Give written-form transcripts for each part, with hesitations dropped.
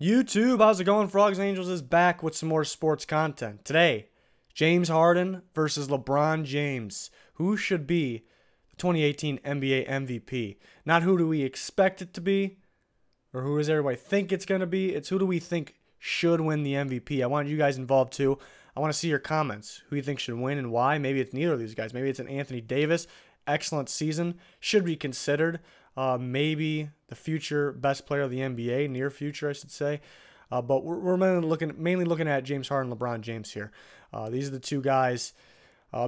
YouTube, how's it going? Frogs and Angels is back with some more sports content. Today, James Harden versus LeBron James. Who should be the 2018 NBA MVP? Not who do we expect it to be, or who does everybody think it's going to be. It's who do we think should win the MVP. I want you guys involved too. I want to see your comments. Who you think should win and why? Maybe it's neither of these guys. Maybe it's an Anthony Davis. Excellent season. Should be considered. Maybe the future best player of the NBA, near future, I should say. But we're mainly looking at James Harden and LeBron James here. These are the two guys.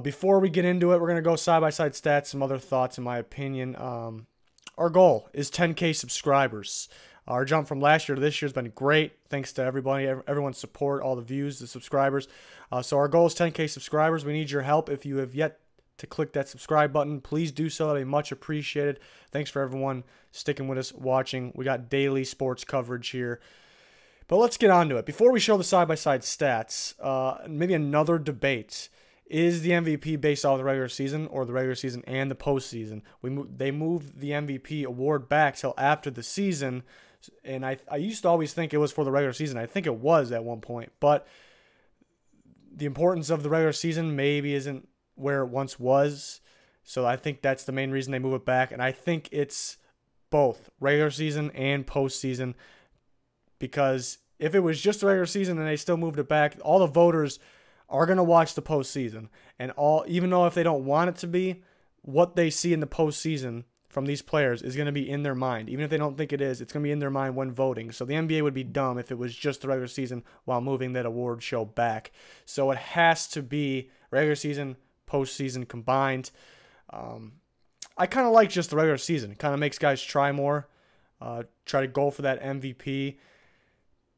Before we get into it, we're going to go side-by-side stats, some other thoughts in my opinion. Our goal is 10K subscribers. Our jump from last year to this year has been great. Thanks to everybody, everyone's support, all the views, the subscribers. So our goal is 10K subscribers. We need your help. If you have yet to click that subscribe button, please do so. That'd be much appreciated. Thanks for everyone sticking with us, watching. We got daily sports coverage here. But let's get on to it. Before we show the side-by-side stats, maybe another debate. Is the MVP based off the regular season or the regular season and the postseason? They moved the MVP award back till after the season, and I used to always think it was for the regular season. I think it was at one point, but the importance of the regular season maybe isn't where it once was. So I think that's the main reason they move it back. And I think it's both regular season and postseason, because if it was just the regular season and they still moved it back, all the voters are going to watch the postseason. And even though if they don't want it to be, what they see in the postseason from these players is going to be in their mind. Even if they don't think it is, it's going to be in their mind when voting. So the NBA would be dumb if it was just the regular season while moving that award show back. So it has to be regular season, postseason combined. I kind of like just the regular season. It kind of makes guys try more, try to go for that MVP.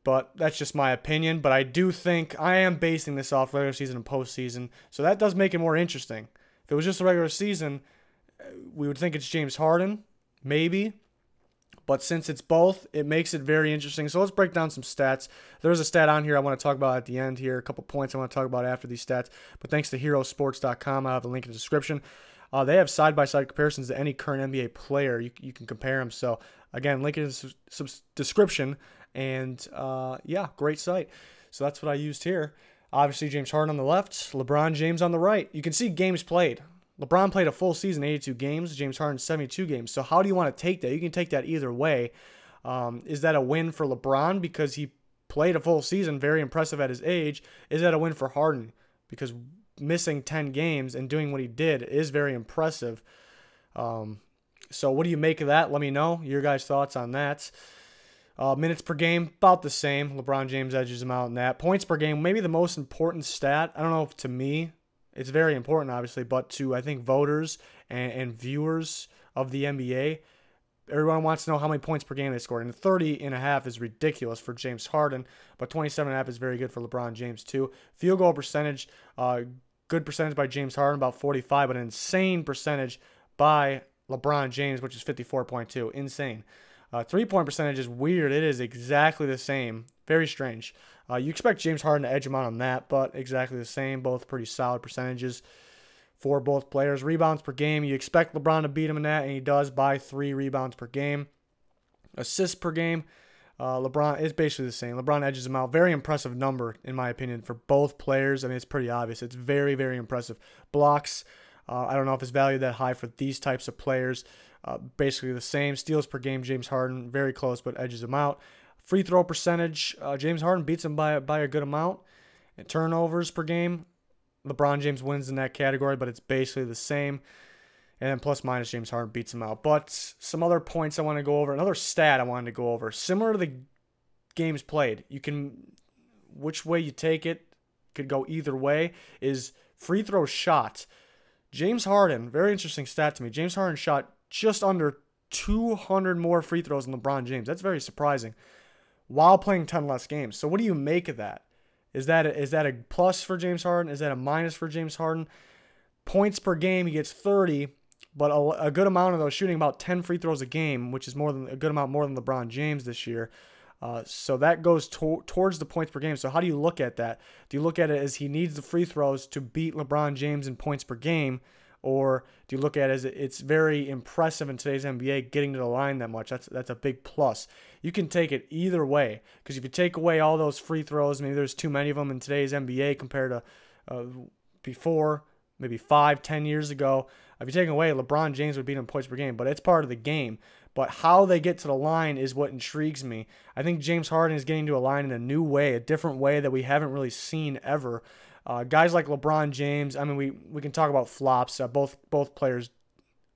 But that's just my opinion. But I do think I am basing this off regular season and postseason. So that does make it more interesting. If it was just the regular season, we would think it's James Harden, maybe. But since it's both, it makes it very interesting. So let's break down some stats. There's a stat on here I want to talk about at the end here. A couple points I want to talk about after these stats. But thanks to herosports.com, I have a link in the description. They have side-by-side comparisons to any current NBA player. You can compare them. So, again, link in the description. And, yeah, great site. So that's what I used here. Obviously, James Harden on the left, LeBron James on the right. You can see games played. LeBron played a full season, 82 games. James Harden, 72 games. So how do you want to take that? You can take that either way. Is that a win for LeBron because he played a full season, very impressive at his age? Is that a win for Harden because missing 10 games and doing what he did is very impressive? So what do you make of that? Let me know your guys' thoughts on that. Minutes per game, about the same. LeBron James edges him out in that. Points per game, maybe the most important stat. I don't know if to me it's very important, obviously, but to, I think, voters and viewers of the NBA, everyone wants to know how many points per game they scored. And 30.5 is ridiculous for James Harden, but 27.5 is very good for LeBron James, too. Field goal percentage, good percentage by James Harden, about 45, but an insane percentage by LeBron James, which is 54.2. Insane. Three-point percentage is weird. It is exactly the same. Very strange. You expect James Harden to edge him out on that, but exactly the same. Both pretty solid percentages for both players. Rebounds per game, you expect LeBron to beat him in that, and he does by 3 rebounds per game. Assists per game, LeBron is basically the same. LeBron edges him out. Very impressive number, in my opinion, for both players. I mean, it's pretty obvious. It's very, very impressive. Blocks, I don't know if it's valued that high for these types of players. Basically the same. Steals per game, James Harden, very close, but edges him out. Free throw percentage, James Harden beats him by a good amount. And turnovers per game, LeBron James wins in that category, but it's basically the same. And then plus minus, James Harden beats him out. But some other points I want to go over. Another stat I wanted to go over. Similar to the games played, you can, which way you take it, could go either way, is free throw shot. James Harden, very interesting stat to me. James Harden shot just under 200 more free throws than LeBron James. That's very surprising, while playing 10 less games. So what do you make of that? Is that a plus for James Harden? Is that a minus for James Harden? Points per game, he gets 30, but a good amount of those, shooting about 10 free throws a game, which is a good amount more than LeBron James this year. So that goes towards the points per game. So how do you look at that? Do you look at it as he needs the free throws to beat LeBron James in points per game, or do you look at it as it's very impressive in today's NBA getting to the line that much? That's a big plus. You can take it either way, because if you take away all those free throws, maybe there's too many of them in today's NBA compared to before, maybe 5-10 years ago. If you're taking away, LeBron James would beat him points per game, but it's part of the game. But how they get to the line is what intrigues me. I think James Harden is getting to a line in a new way, a different way that we haven't really seen ever. Guys like LeBron James, I mean, we can talk about flops. Both players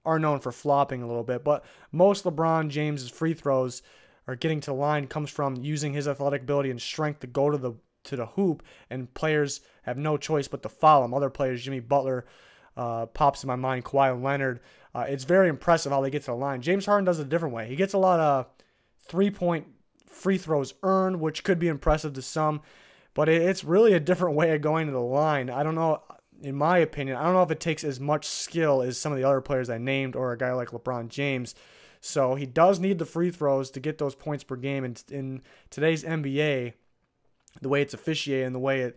are known for flopping a little bit, but most LeBron James's free throws are getting to the line comes from using his athletic ability and strength to go to the hoop, and players have no choice but to foul him. Other players, Jimmy Butler, pops in my mind, Kawhi Leonard. It's very impressive how they get to the line. James Harden does it a different way. He gets a lot of three-point free throws earned, which could be impressive to some, but it's really a different way of going to the line. I don't know, in my opinion, I don't know if it takes as much skill as some of the other players I named or a guy like LeBron James. So he does need the free throws to get those points per game. And in today's NBA, the way it's officiated and the way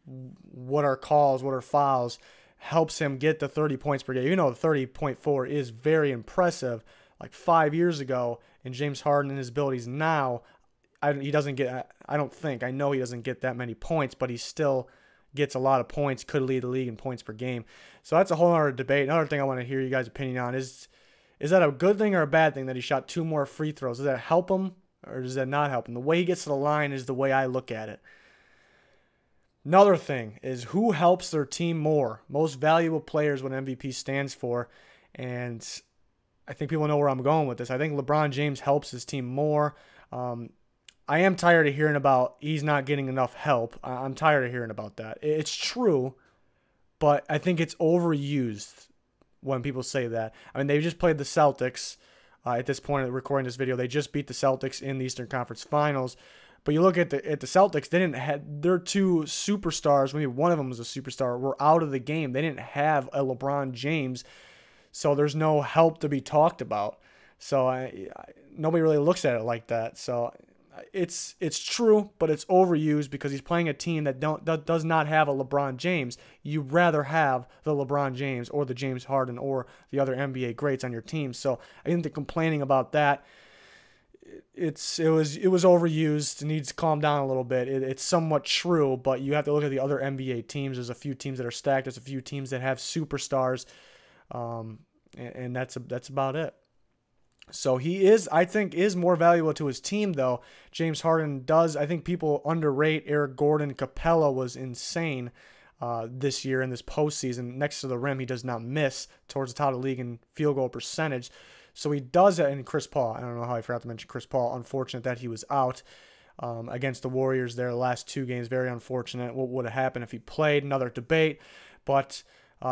what are calls, what are fouls, helps him get the 30 points per game. Even though the 30.4 is very impressive, like 5 years ago, and James Harden and his abilities now, I know he doesn't get that many points, but he still gets a lot of points, could lead the league in points per game. So that's a whole other debate. Another thing I want to hear you guys' opinion on is that a good thing or a bad thing that he shot 2 more free throws? Does that help him or does that not help him? The way he gets to the line is the way I look at it. Another thing is who helps their team more. Most valuable players, what MVP stands for. And I think people know where I'm going with this. I think LeBron James helps his team more. I am tired of hearing about he's not getting enough help. I'm tired of hearing about that. It's true, but I think it's overused when people say that. I mean, they just played the Celtics. At this point of recording this video, they just beat the Celtics in the Eastern Conference Finals. But you look at the Celtics, they didn't have their 2 superstars. Maybe one of them was a superstar. Were out of the game. They didn't have a LeBron James, so there's no help to be talked about. So nobody really looks at it like that. So it's true, but it's overused because he's playing a team that does not have a LeBron James. You'd rather have the LeBron James or the James Harden or the other NBA greats on your team. So I think the complaining about that, it was overused. It needs to calm down a little bit. It's somewhat true, but you have to look at the other NBA teams. There's a few teams that are stacked. There's a few teams that have superstars, and that's about it. So he I think, is more valuable to his team, though. James Harden does. I think people underrate Eric Gordon. Capella was insane this year in this postseason. Next to the rim, he does not miss, towards the top of the league in field goal percentage. So he does that. And Chris Paul, I don't know how I forgot to mention Chris Paul. Unfortunate that he was out against the Warriors there the last 2 games. Very unfortunate. What would have happened if he played? Another debate. But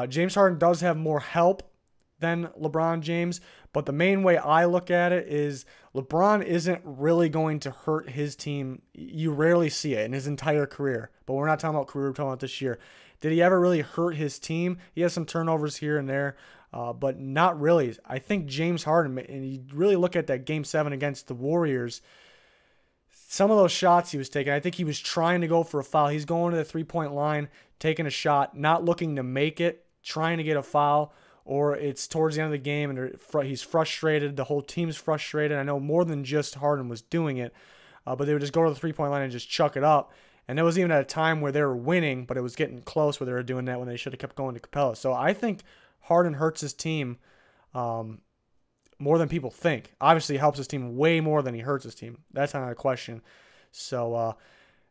James Harden does have more help than LeBron James. But the main way I look at it is LeBron isn't really going to hurt his team. You rarely see it in his entire career. But we're not talking about career, we're talking about this year. Did he ever really hurt his team? He has some turnovers here and there, but not really. I think James Harden, and you really look at that Game 7 against the Warriors, some of those shots he was taking, I think he was trying to go for a foul. He's going to the 3-point line, taking a shot, not looking to make it, trying to get a foul. Or it's towards the end of the game and he's frustrated. The whole team's frustrated. I know more than just Harden was doing it, but they would just go to the 3-point line and just chuck it up. And it was even at a time where they were winning, but it was getting close where they were doing that when they should have kept going to Capella. So I think Harden hurts his team more than people think. Obviously, he helps his team way more than he hurts his team. That's not a question. So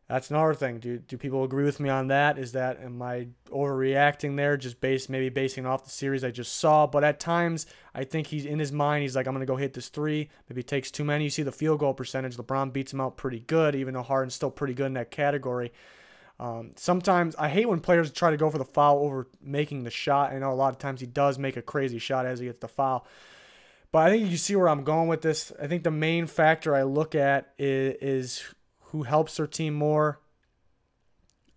that's another thing. Do people agree with me on that? Am I overreacting there? Just maybe basing off the series I just saw. But at times, I think he's in his mind. He's like, I'm going to go hit this 3. Maybe he takes too many. You see the field goal percentage. LeBron beats him out pretty good, even though Harden's still pretty good in that category. Sometimes I hate when players try to go for the foul over making the shot. I know a lot of times he does make a crazy shot as he gets the foul. But I think you see where I'm going with this. I think the main factor I look at is who helps their team more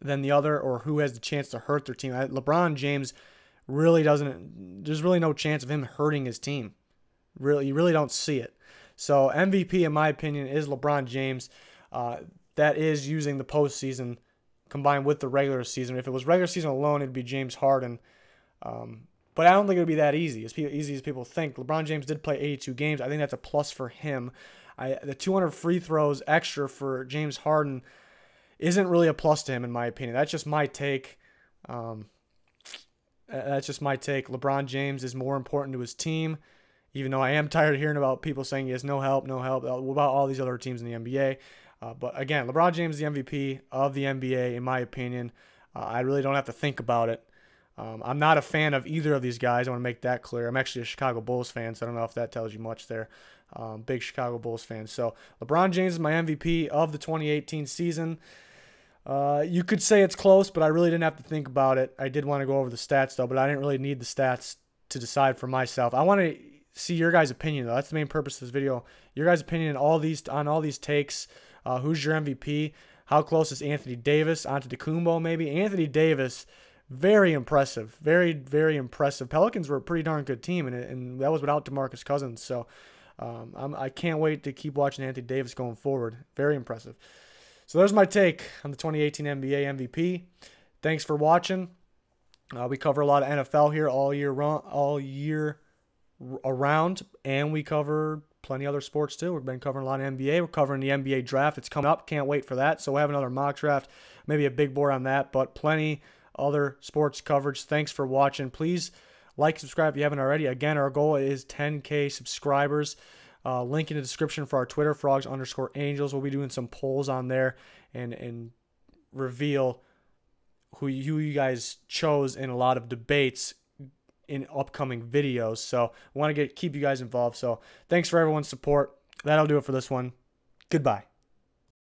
than the other, or who has the chance to hurt their team. LeBron James really doesn't, there's really no chance of him hurting his team. You really don't see it. So MVP, in my opinion, is LeBron James. That is using the postseason combined with the regular season. If it was regular season alone, it'd be James Harden. But I don't think it would be that easy as people think. LeBron James did play 82 games. I think that's a plus for him. The 200 free throws extra for James Harden isn't really a plus to him, in my opinion. That's just my take. LeBron James is more important to his team, even though I am tired of hearing about people saying he has no help about all these other teams in the NBA. But again, LeBron James is the MVP of the NBA, in my opinion. I really don't have to think about it. I'm not a fan of either of these guys. I want to make that clear. I'm actually a Chicago Bulls fan, so I don't know if that tells you much there. Big Chicago Bulls fan. So LeBron James is my MVP of the 2018 season. You could say it's close, but I really didn't have to think about it. I did want to go over the stats, though, but I didn't really need the stats to decide for myself. I want to see your guys' opinion, though. That's the main purpose of this video. Your guys' opinion on all these takes. Who's your MVP? How close is Anthony Davis? Antetokounmpo, maybe? Anthony Davis, very impressive. Very, very impressive. Pelicans were a pretty darn good team, and that was without DeMarcus Cousins. So I can't wait to keep watching Anthony Davis going forward. Very impressive. So there's my take on the 2018 NBA MVP. Thanks for watching. We cover a lot of NFL here all year around, and we cover plenty other sports too. We've been covering a lot of NBA. We're covering the NBA draft. It's coming up. Can't wait for that. So we'll have another mock draft, maybe a big board on that, but plenty other sports coverage. Thanks for watching. Please like, subscribe if you haven't already. Again, our goal is 10K subscribers. Link in the description for our Twitter, frogs_angels. We'll be doing some polls on there and reveal who you guys chose in a lot of debates in upcoming videos. So I want to keep you guys involved. So thanks for everyone's support. That'll do it for this one. Goodbye.